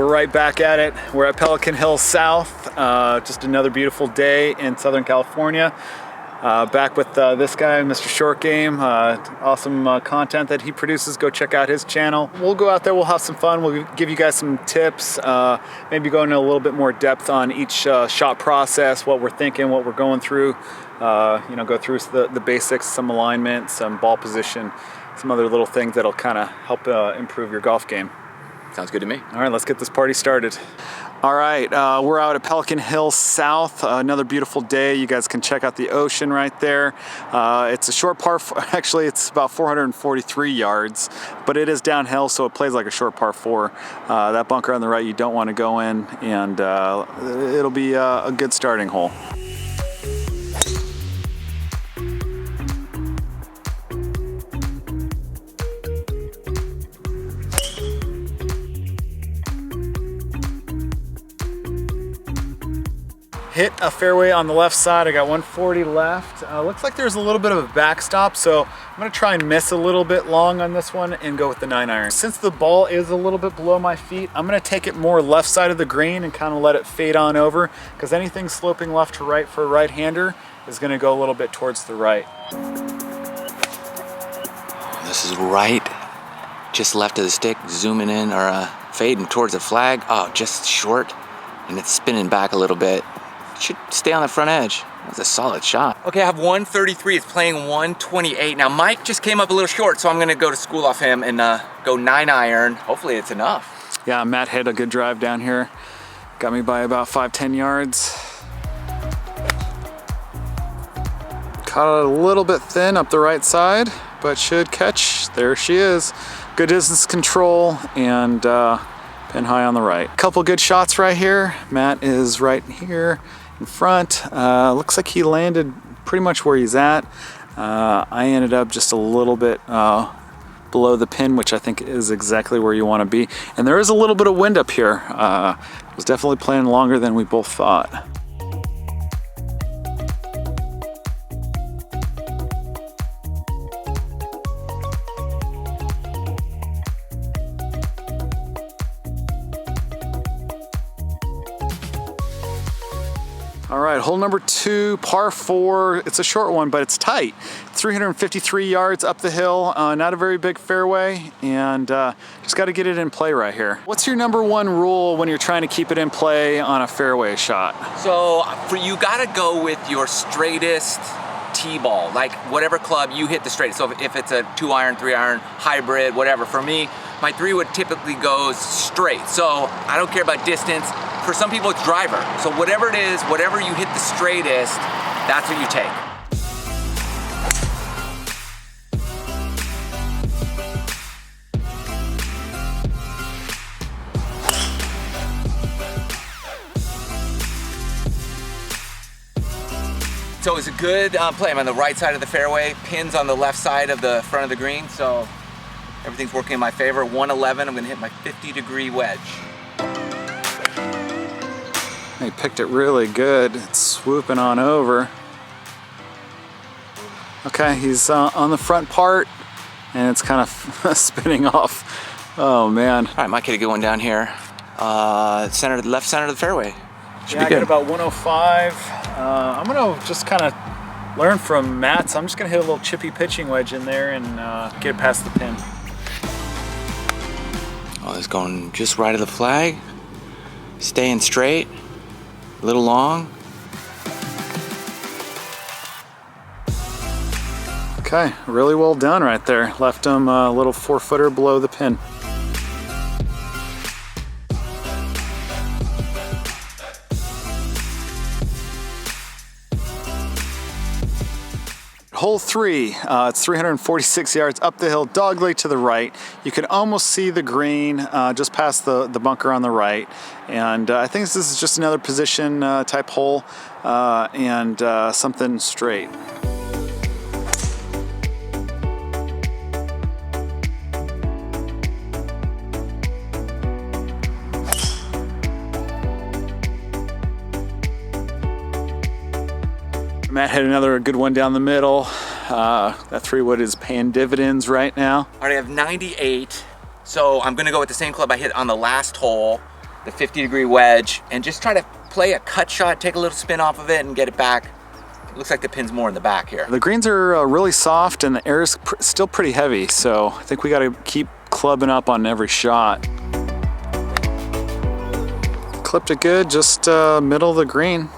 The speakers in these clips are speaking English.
we're right back at it. We're at Pelican Hill South. Just another beautiful day in Southern California. Back with this guy, MRshortGAME. Awesome content that he produces. Go check out his channel. We'll go out there, we'll have some fun. We'll give you guys some tips, maybe go into a little bit more depth on each shot process, what we're thinking, what we're going through. You know, go through the basics, some alignment, some ball position, some other little things that'll kind of help improve your golf game. Sounds good to me. All right, let's get this party started. All right, we're out at Pelican Hill South. Another beautiful day. You guys can check out the ocean right there. It's a short par, actually it's about 443 yards, but it is downhill, so it plays like a short par 4. That bunker on the right you don't want to go in, and it'll be a good starting hole. Hit a fairway on the left side. I got 140 left. Looks like there's a little bit of a backstop, so I'm gonna try and miss a little bit long on this one and go with the 9-iron. Since the ball is a little bit below my feet, I'm gonna take it more left side of the green and kind of let it fade on over, because anything sloping left to right for a right-hander is gonna go a little bit towards the right. This is right, just left of the stick, zooming in or fading towards the flag. Oh, just short, and it's spinning back a little bit. Should stay on the front edge. That's a solid shot. Okay, I have 133. It's playing 128. Now, Mike just came up a little short, so I'm gonna go to school off him and go 9-iron. Hopefully it's enough. Yeah, Matt hit a good drive down here. Got me by about 5-10 yards. Caught it a little bit thin up the right side, but should catch. There she is. Good distance control and pin high on the right. Couple good shots right here. Matt is right here in front. Looks like he landed pretty much where he's at. I ended up just a little bit below the pin, which I think is exactly where you want to be. And there is a little bit of wind up here. It was definitely playing longer than we both thought. All right, hole number 2, par 4. It's a short one, but it's tight. 353 yards up the hill, not a very big fairway, and just got to get it in play right here. What's your number 1 rule when you're trying to keep it in play on a fairway shot? So you gotta go with your straightest tee ball, like whatever club you hit the straightest. So if it's a 2-iron, 3-iron, hybrid, whatever. For me, my 3 wood typically goes straight. So I don't care about distance. For some people, it's driver. So whatever it is, whatever you hit the straightest, that's what you take. So it's a good play. I'm on the right side of the fairway, pins on the left side of the front of the green, so everything's working in my favor. 111, I'm gonna hit my 50-degree wedge. He picked it really good. It's swooping on over. Okay, he's on the front part, and it's kind of spinning off. Oh man! All right, Mike hit a good one down here. Left center of the fairway. Should be I good. get about 105. I'm gonna just kind of learn from Matt. So I'm just gonna hit a little chippy pitching wedge in there and get past the pin. Oh, it's going just right of the flag. Staying straight. A little long. Okay, really well done right there. Left him a little 4-footer below the pin. Hole 3, it's 346 yards up the hill, dogleg to the right. You can almost see the green just past the bunker on the right. And I think this is just another position type hole and something straight. Matt hit another good one down the middle. That 3-wood is paying dividends right now. I already have 98, so I'm gonna go with the same club I hit on the last hole. the 50-degree wedge and just try to play a cut shot, take a little spin off of it and get it back. It looks like the pin's more in the back here. The greens are really soft and the air is still pretty heavy, so I think we got to keep clubbing up on every shot. Clipped it good, just middle of the green.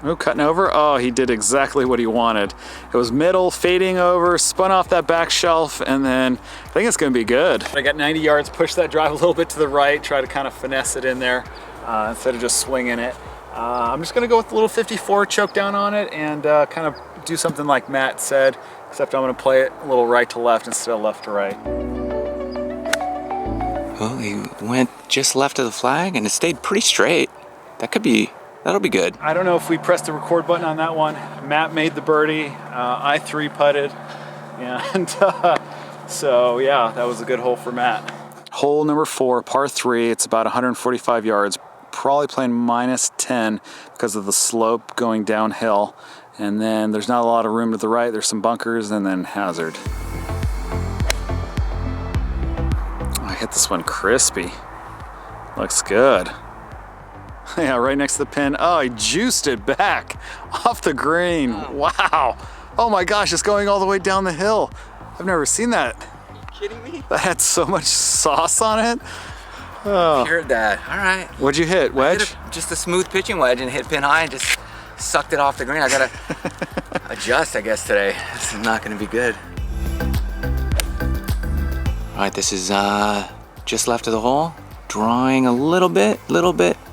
Oh, cutting over. Oh, he did exactly what he wanted. It was middle, fading over, spun off that back shelf, and then I think it's gonna be good. I got 90 yards, push that drive a little bit to the right, try to kind of finesse it in there instead of just swinging it. I'm just gonna go with a little 54, choke down on it, and kind of do something like Matt said, except I'm gonna play it a little right to left instead of left to right. Well, he went just left of the flag and it stayed pretty straight. That'll be good. I don't know if we pressed the record button on that one. Matt made the birdie. I 3-putted. And so, yeah, that was a good hole for Matt. Hole number 4, par 3. It's about 145 yards. Probably playing -10 because of the slope going downhill. And then there's not a lot of room to the right. There's some bunkers and then hazard. I hit this one crispy. Looks good. Yeah, right next to the pin. Oh, he juiced it back off the green. Wow. Oh my gosh, it's going all the way down the hill. I've never seen that. Are you kidding me? That had so much sauce on it. Oh. Heard that. All right. What'd you hit? Wedge? Just a smooth pitching wedge and hit pin high and just sucked it off the green. I gotta adjust, I guess, today. This is not gonna be good. All right, this is just left of the hole. Drawing a little bit.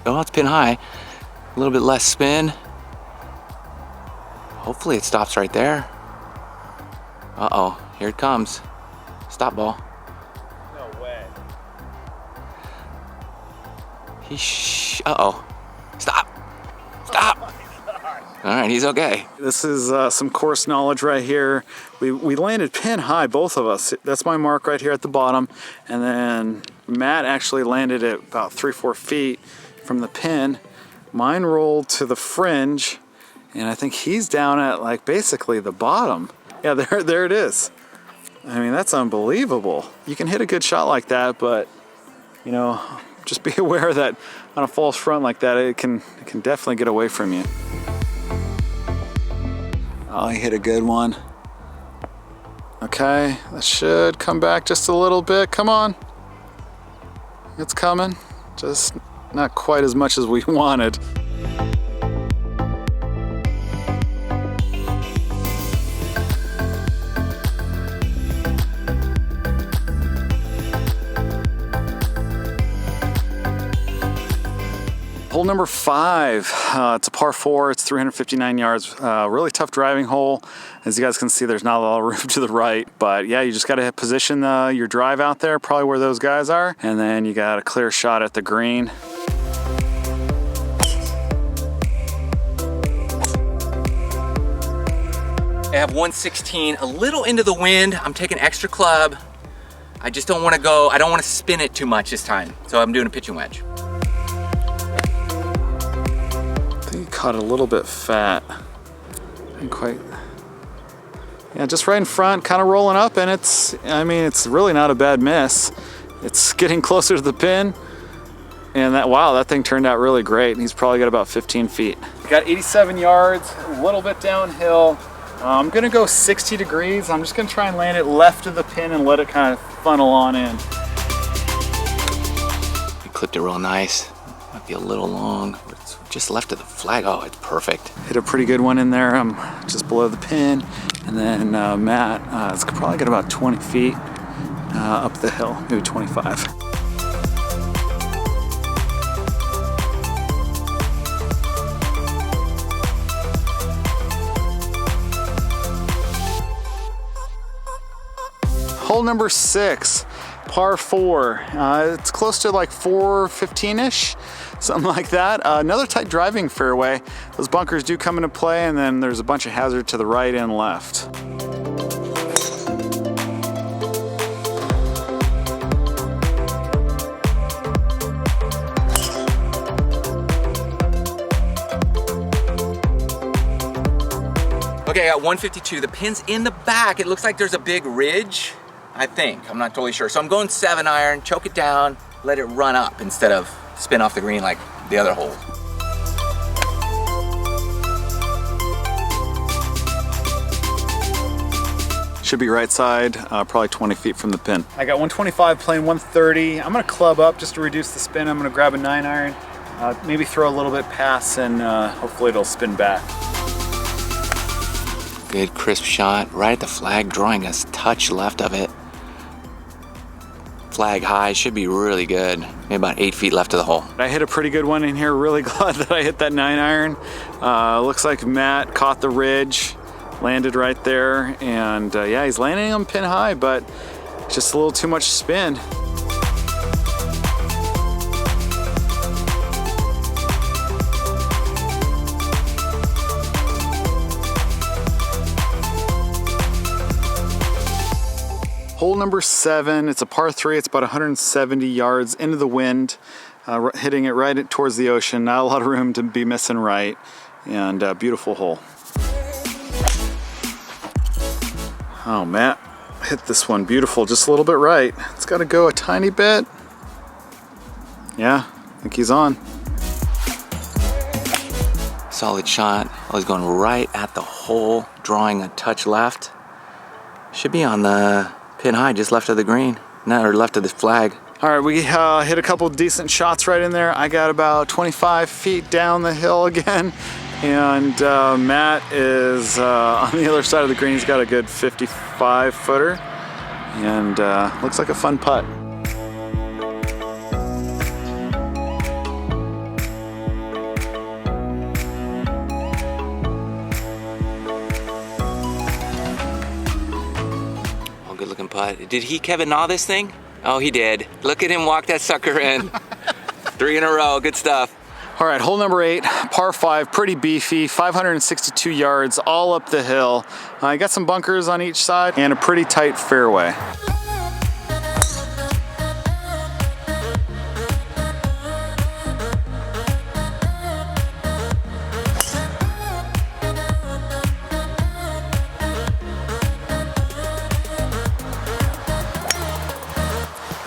Oh, it's pin high. A little bit less spin. Hopefully it stops right there. Uh-oh, here it comes. Stop ball. No way. Uh-oh. Stop. All right, he's okay. This is some course knowledge right here. We landed pin high, both of us. That's my mark right here at the bottom. And then Matt actually landed it about 3-4 feet from the pin. Mine rolled to the fringe, and I think he's down at like basically the bottom. Yeah, there it is. I mean, that's unbelievable. You can hit a good shot like that, but you know, just be aware that on a false front like that, it can definitely get away from you. Oh, he hit a good one. Okay, that should come back just a little bit. Come on. It's coming. Just not quite as much as we wanted. Hole number 5, it's a par 4, it's 359 yards, really tough driving hole. As you guys can see, there's not a lot of room to the right, but yeah, you just gotta position your drive out there, probably where those guys are, and then you got a clear shot at the green. I have 116, a little into the wind. I'm taking extra club. I just don't want to spin it too much this time, so I'm doing a pitching wedge. Caught a little bit fat. Didn't quite. Yeah, just right in front, kind of rolling up, and it's really not a bad miss. It's getting closer to the pin, and that thing turned out really great. He's probably got about 15 feet. Got 87 yards, a little bit downhill. I'm gonna go 60 degrees. I'm just gonna try and land it left of the pin and let it kind of funnel on in. We clipped it real nice. Might be a little long. Just left of the flag. Oh, it's perfect. Hit a pretty good one in there. I'm just below the pin. And then Matt is probably got about 20 feet up the hill, maybe 25. Hole number 6, par 4. It's close to like 415-ish. Something like that. Another tight driving fairway. Those bunkers do come into play, and then there's a bunch of hazard to the right and left. Okay, I got 152. The pin's in the back. It looks like there's a big ridge, I think. I'm not totally sure. So I'm going 7-iron, choke it down, let it run up instead of spin off the green like the other hole. Should be right side, probably 20 feet from the pin. I got 125 playing 130. I'm gonna club up just to reduce the spin. I'm gonna grab a 9-iron, maybe throw a little bit past, and hopefully it'll spin back. Good crisp shot, right at the flag, drawing a touch left of it. Flag high, should be really good. Maybe about 8 feet left of the hole. I hit a pretty good one in here. Really glad that I hit that 9-iron. Looks like Matt caught the ridge, landed right there, and yeah, he's landing on pin high, but just a little too much spin. Hole number 7, it's a par 3, it's about 170 yards into the wind, hitting it right towards the ocean, not a lot of room to be missing right, and beautiful hole. Oh, Matt hit this one beautiful, just a little bit right. It's got to go a tiny bit. Yeah, I think he's on. Solid shot. I was going right at the hole, drawing a touch left. Should be on the pin high, just left of the green, or left of the flag. All right, we hit a couple decent shots right in there. I got about 25 feet down the hill again, and Matt is on the other side of the green. He's got a good 55 footer, and looks like a fun putt. Good looking putt. Did he Kevin Naw this thing? Oh, he did. Look at him walk that sucker in. 3 in a row, good stuff. All right, hole number 8, par 5, pretty beefy, 562 yards, all up the hill. I got some bunkers on each side and a pretty tight fairway.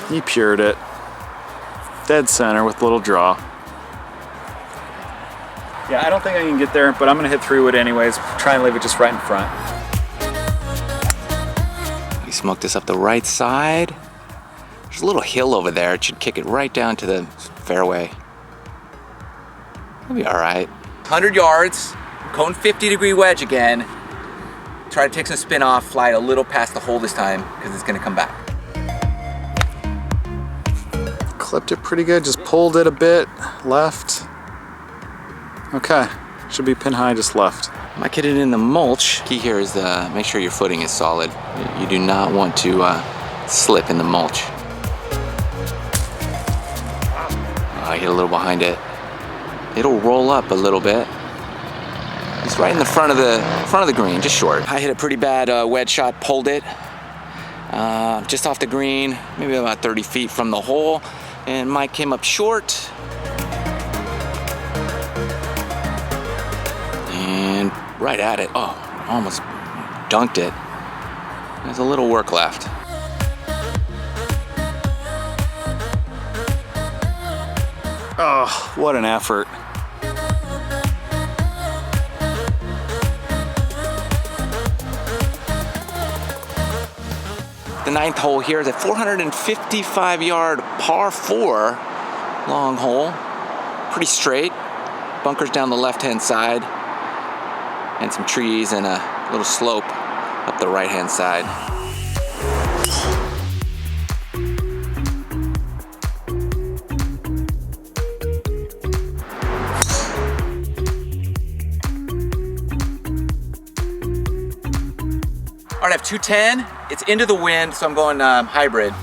He pured it. Dead center with a little draw. Yeah, I don't think I can get there, but I'm gonna hit 3-wood anyways. Try and leave it just right in front. He smoked this up the right side. There's a little hill over there. It should kick it right down to the fairway. It'll be all right. 100 yards, going 50-degree wedge again. Try to take some spin off, fly it a little past the hole this time, because it's gonna come back. Clipped it pretty good, just pulled it a bit left. Okay, should be pin high, just left. Might get it in the mulch. Key here is make sure your footing is solid. You do not want to slip in the mulch. I hit a little behind it. It'll roll up a little bit. It's right in the front of the green, just short. I hit a pretty bad wedge shot, pulled it just off the green, maybe about 30 feet from the hole. And Mike came up short. And right at it. Oh, almost dunked it. There's a little work left. Oh, what an effort. The 9th hole here is a 455-yard par 4 long hole. Pretty straight. Bunkers down the left-hand side. And some trees and a little slope up the right-hand side. All right, I have 210. It's into the wind, so I'm going hybrid.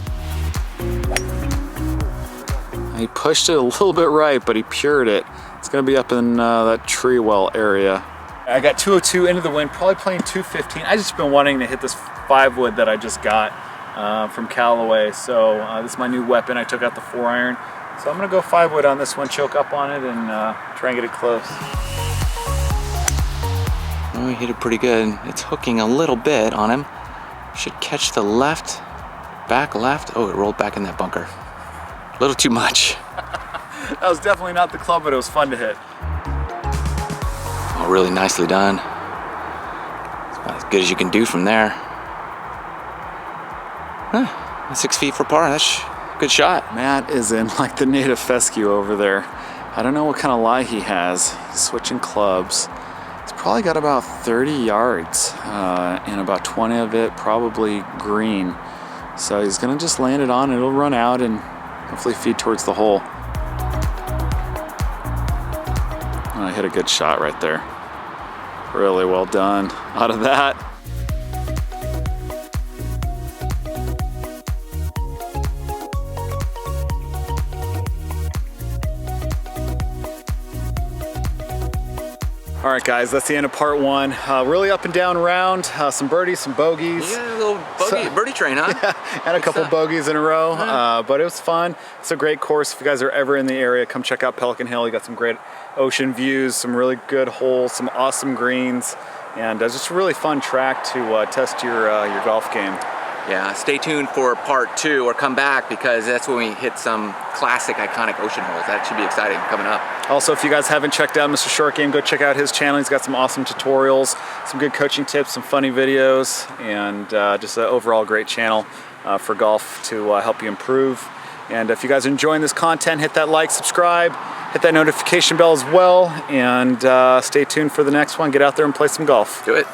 He pushed it a little bit right, but he pured it. It's gonna be up in that tree well area. I got 202 into the wind, probably playing 215. I just been wanting to hit this 5-wood that I just got from Callaway. So this is my new weapon. I took out the 4-iron. So I'm gonna go 5-wood on this one, choke up on it, and try and get it close. Oh, he hit it pretty good. It's hooking a little bit on him. Should catch the left, back left. Oh, it rolled back in that bunker. little too much. That was definitely not the club, but it was fun to hit. Oh, really nicely done. It's about as good as you can do from there. Huh, 6 feet for par, that's a good shot. Matt is in like the native fescue over there. I don't know what kind of lie he has. He's switching clubs. He's probably got about 30 yards and about 20 of it probably green. So he's gonna just land it on and it'll run out and hopefully feed towards the hole. Oh, I hit a good shot right there. Really well done out of that. All right, guys, that's the end of part one. Really up and down round, some birdies, some bogeys. Yeah, a little birdie train, huh? Yeah, and a couple bogeys in a row, but it was fun. It's a great course. If you guys are ever in the area, come check out Pelican Hill. You got some great ocean views, some really good holes, some awesome greens, and just a really fun track to test your golf game. Yeah, stay tuned for part 2 or come back because that's when we hit some classic iconic ocean holes. That should be exciting coming up. Also, if you guys haven't checked out MRshortGAME, go check out his channel. He's got some awesome tutorials, some good coaching tips, some funny videos, and just an overall great channel for golf to help you improve. And if you guys are enjoying this content, hit that like, subscribe, hit that notification bell as well, and stay tuned for the next one. Get out there and play some golf. Do it.